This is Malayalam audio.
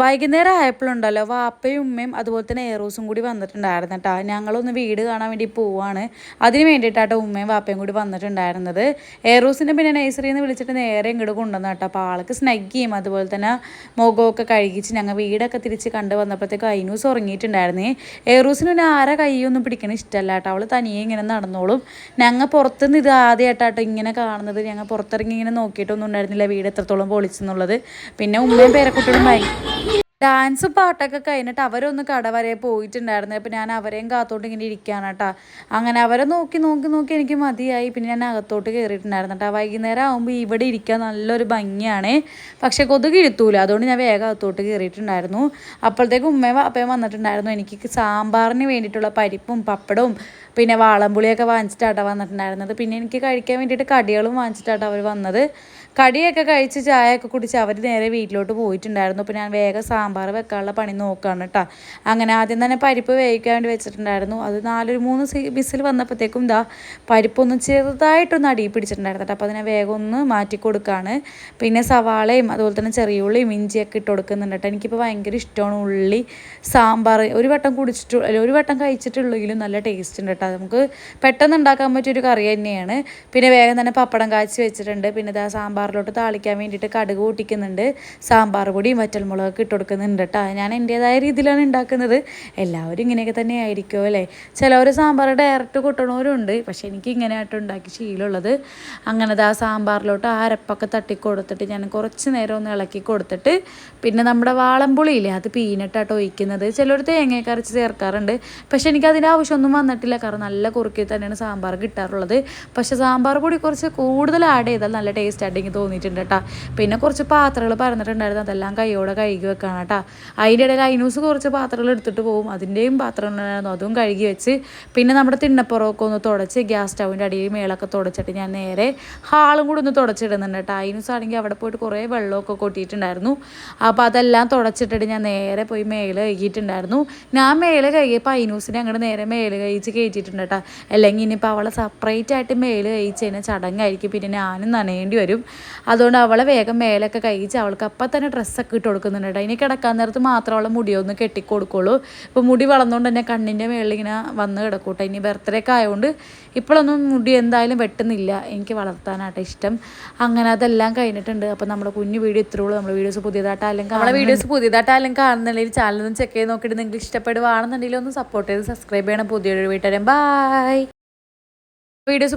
വൈകുന്നേരം ആയപ്പോഴുണ്ടല്ലോ വാപ്പയും ഉമ്മയും അതുപോലെ തന്നെ ഏറൂസും കൂടി വന്നിട്ടുണ്ടായിരുന്നു കേട്ടോ. ഞങ്ങളൊന്ന് വീട് കാണാൻ വേണ്ടി പോവാണ്. അതിന് വേണ്ടിയിട്ടാട്ടോ ഉമ്മയും വാപ്പയും കൂടി വന്നിട്ടുണ്ടായിരുന്നത്. ഏറൂസിൻ്റെ പിന്നെ നഴ്സറിയിൽ നിന്ന് വിളിച്ചിട്ട് നേരെ ഇങ്ങോട്ട് കൊണ്ടുവന്ന കേട്ടോ. അപ്പോൾ ആൾക്ക് സ്നഗ്ഗിയും അതുപോലെ തന്നെ മുഖമൊക്കെ കഴുകിച്ച് ഞങ്ങൾ വീടൊക്കെ തിരിച്ച് കണ്ട് വന്നപ്പോഴത്തേക്ക് ഐനൂസ് ഉറങ്ങിയിട്ടുണ്ടായിരുന്നേ. ഏറൂസിന് പിന്നെ ആരെ കൈയൊന്നും പിടിക്കണ ഇഷ്ടമല്ല കേട്ടോ. അവൾ തനിയെ ഇങ്ങനെ നടന്നോളും. ഞങ്ങൾ പുറത്തുനിന്ന് ഇത് ആദ്യമായിട്ടാട്ടോ ഇങ്ങനെ കാണുന്നത്. ഞങ്ങൾ പുറത്തിറങ്ങി ഇങ്ങനെ നോക്കിയിട്ടൊന്നും ഉണ്ടായിരുന്നില്ല വീട് എത്രത്തോളം പൊളിച്ചെന്നുള്ളത്. പിന്നെ ഉമ്മയും പേരക്കുട്ടികളും ഡാൻസ് പാട്ടൊക്കെ കഴിഞ്ഞിട്ട് അവരൊന്ന് കട വരെ പോയിട്ടുണ്ടായിരുന്നു. അപ്പോൾ ഞാൻ അവരെയും കാത്തോട്ട് ഇങ്ങനെ ഇരിക്കുകയാണ് കേട്ടോ. അങ്ങനെ അവരെ നോക്കി നോക്കി നോക്കി എനിക്ക് മതിയായി. പിന്നെ ഞാൻ അകത്തോട്ട് കയറിയിട്ടുണ്ടായിരുന്നു കേട്ടോ. വൈകുന്നേരം ആകുമ്പോൾ ഇവിടെ ഇരിക്കാൻ നല്ലൊരു ഭംഗിയാണ്. പക്ഷേ കൊതുക് ഇരുത്തൂല. അതുകൊണ്ട് ഞാൻ വേഗം അകത്തോട്ട് കയറിയിട്ടുണ്ടായിരുന്നു. അപ്പോഴത്തേക്ക് ഉമ്മയും വാപ്പയും വന്നിട്ടുണ്ടായിരുന്നു. എനിക്ക് സാമ്പാറിന് വേണ്ടിയിട്ടുള്ള പരിപ്പും പപ്പടവും പിന്നെ വാളംപുളിയൊക്കെ വാങ്ങിച്ചിട്ടാട്ടോ വന്നിട്ടുണ്ടായിരുന്നത്. പിന്നെ എനിക്ക് കഴിക്കാൻ വേണ്ടിയിട്ട് കടികളും വാങ്ങിച്ചിട്ടാട്ടോ അവർ വന്നത്. കടിയൊക്കെ കഴിച്ച് ചായയൊക്കെ കുടിച്ച് അവർ നേരെ വീട്ടിലോട്ട് പോയിട്ടുണ്ടായിരുന്നു. അപ്പോൾ ഞാൻ വേഗം സാമ്പാർ വെക്കാനുള്ള പണി നോക്കുകയാണ് കേട്ടോ. അങ്ങനെ ആദ്യം തന്നെ പരിപ്പ് വേവിക്കാൻ വേണ്ടി വെച്ചിട്ടുണ്ടായിരുന്നു. അത് 4-3 വിസിൽ വന്നപ്പോഴത്തേക്കും പരിപ്പൊന്ന് ചെറുതായിട്ടൊന്ന് അടിയിൽ പിടിച്ചിട്ടുണ്ടായിരുന്നു കേട്ടോ. അപ്പോൾ അതിനെ വേഗം ഒന്ന് മാറ്റി കൊടുക്കുകയാണ്. പിന്നെ സവാളയും അതുപോലെ തന്നെ ചെറിയ ഉള്ളിയും ഇഞ്ചിയൊക്കെ ഇട്ട് കൊടുക്കുന്നുണ്ട് കേട്ടോ. എനിക്കിപ്പോൾ ഭയങ്കര ഇഷ്ടമാണ് ഉള്ളി സാമ്പാർ. ഒരു വട്ടം കഴിച്ചിട്ടുള്ളെങ്കിലും നല്ല ടേസ്റ്റ് ഉണ്ട് കേട്ടോ. നമുക്ക് പെട്ടെന്ന് ഉണ്ടാക്കാൻ പറ്റിയൊരു കറി തന്നെയാണ്. പിന്നെ വേഗം തന്നെ പപ്പടം കാച്ചി വെച്ചിട്ടുണ്ട്. പിന്നെ സാമ്പാറിലോട്ട് താളിക്കാൻ വേണ്ടിയിട്ട് കടുക് പൊട്ടിക്കുന്നുണ്ട്. സാമ്പാർ പൊടിയും വറ്റൽമുളകൊക്കെ ഇട്ട് കൊടുക്കുന്നുണ്ട് കേട്ടോ. ഞാൻ എൻ്റേതായ രീതിയിലാണ് ഉണ്ടാക്കുന്നത്. എല്ലാവരും ഇങ്ങനെയൊക്കെ തന്നെ ആയിരിക്കുമോ അല്ലേ. ചിലവർ സാമ്പാർ ഡയറക്റ്റ് കൂട്ടണവരുണ്ട്. പക്ഷേ എനിക്ക് ഇങ്ങനെയായിട്ട് ഉണ്ടാക്കി ശീലമുള്ളത്. അങ്ങനെ സാമ്പാറിലോട്ട് അരപ്പൊക്കെ തട്ടി കൊടുത്തിട്ട് ഞാൻ കുറച്ച് നേരം ഒന്ന് ഇളക്കി കൊടുത്തിട്ട് പിന്നെ നമ്മുടെ വാളംപുളിയില്ലേ അത് പീനട്ടാട്ടോ ഒഴിക്കുന്നത്. ചിലർ തേങ്ങയൊക്കെ അരച്ച് ചേർക്കാറുണ്ട്. പക്ഷേ എനിക്കതിൻ്റെ ആവശ്യമൊന്നും വന്നിട്ടില്ല. കാരണം നല്ല കുറുക്കി തന്നെയാണ് സാമ്പാർ കിട്ടാറുള്ളത്. പക്ഷേ സാമ്പാർ പൊടി കുറച്ച് കൂടുതൽ ആഡ് ചെയ്താൽ നല്ല ടേസ്റ്റ് ആയിട്ട് എനിക്ക് തോന്നിയിട്ടുണ്ട് കേട്ടോ. പിന്നെ കുറച്ച് പാത്രങ്ങൾ പറഞ്ഞിട്ടുണ്ടായിരുന്നു. അതെല്ലാം കൈയോടെ കഴുകി വെക്കണം കേട്ടോ. അതിൻ്റെ ഇടയിൽ ഐനൂസ് കുറച്ച് പാത്രങ്ങൾ എടുത്തിട്ട് പോകും. അതിൻ്റെയും പാത്രം ഉണ്ടായിരുന്നു. അതും കഴുകി വെച്ച് പിന്നെ നമ്മുടെ തിണ്ണപ്പുറമൊക്കെ ഒന്ന് തുടച്ച് ഗ്യാസ് സ്റ്റൗവിൻ്റെ അടിയിൽ മേളൊക്കെ തുടച്ചിട്ട് ഞാൻ നേരെ ഹാളും കൂടി ഒന്ന് തുടച്ചിടുന്നുണ്ട് കേട്ടോ. ഐനൂസ് ആണെങ്കിൽ അവിടെ പോയിട്ട് കുറേ വെള്ളമൊക്കെ കൊട്ടിയിട്ടുണ്ടായിരുന്നു. അപ്പോൾ അതെല്ലാം തുടച്ചിട്ടിട്ട് ഞാൻ നേരെ പോയി മേലെ കഴുകിയിട്ടുണ്ടായിരുന്നു. ഞാൻ മേലെ കഴുകിയപ്പോൾ ഐനൂസിനെ അങ്ങോട്ട് നേരെ മേലെ കഴിച്ച് കയറ്റിയിട്ടുണ്ട് കേട്ടോ. അല്ലെങ്കിൽ ഇനിയിപ്പോൾ അവളെ സെപ്പറേറ്റ് ആയിട്ട് മേലെ കഴിച്ച് കഴിഞ്ഞാൽ ചടങ്ങായിരിക്കും. പിന്നെ ഞാനും നനയേണ്ടി വരും. അതുകൊണ്ട് അവളെ വേഗം മേലൊക്കെ കഴിച്ച് അവൾക്ക് അപ്പം തന്നെ ഡ്രസ്സൊക്കെ ഇട്ട് കൊടുക്കുന്നുണ്ട് കേട്ടോ. ഇനി കിടക്കാൻ നേരത്ത് മാത്രം അവളെ മുടിയൊന്ന് കെട്ടിക്കൊടുക്കുള്ളൂ. ഇപ്പോൾ മുടി വളർന്നുകൊണ്ട് തന്നെ കണ്ണിൻ്റെ മേളിൽ ഇങ്ങനെ വന്ന് കിടക്കൂട്ടെ. ഇനി ബർത്ത്ഡേ ഒക്കെ ആയതുകൊണ്ട് ഇപ്പോഴൊന്നും മുടി എന്തായാലും വെട്ടുന്നില്ല. എനിക്ക് വളർത്താനായിട്ട് ഇഷ്ടം. അങ്ങനെ അതെല്ലാം കഴിഞ്ഞിട്ടുണ്ട്. അപ്പോൾ നമ്മുടെ കുഞ്ഞു വീഡിയോ ഇത്രേ ഉള്ളൂ. നമ്മുടെ വീഡിയോസ് പുതിയതായിട്ടായാലും കാണുന്നുണ്ടെങ്കിൽ ചാനലൊന്ന് ചെക്ക് ചെയ്ത് നോക്കിയിട്ട് നിങ്ങൾക്ക് ഇഷ്ടപ്പെടുവാണെന്നുണ്ടെങ്കിൽ ഒന്ന് സപ്പോർട്ട് ചെയ്ത് സബ്സ്ക്രൈബ് ചെയ്യണം. പുതിയൊരു വീട്ടുകാരും ബൈ. വീഡിയോസ്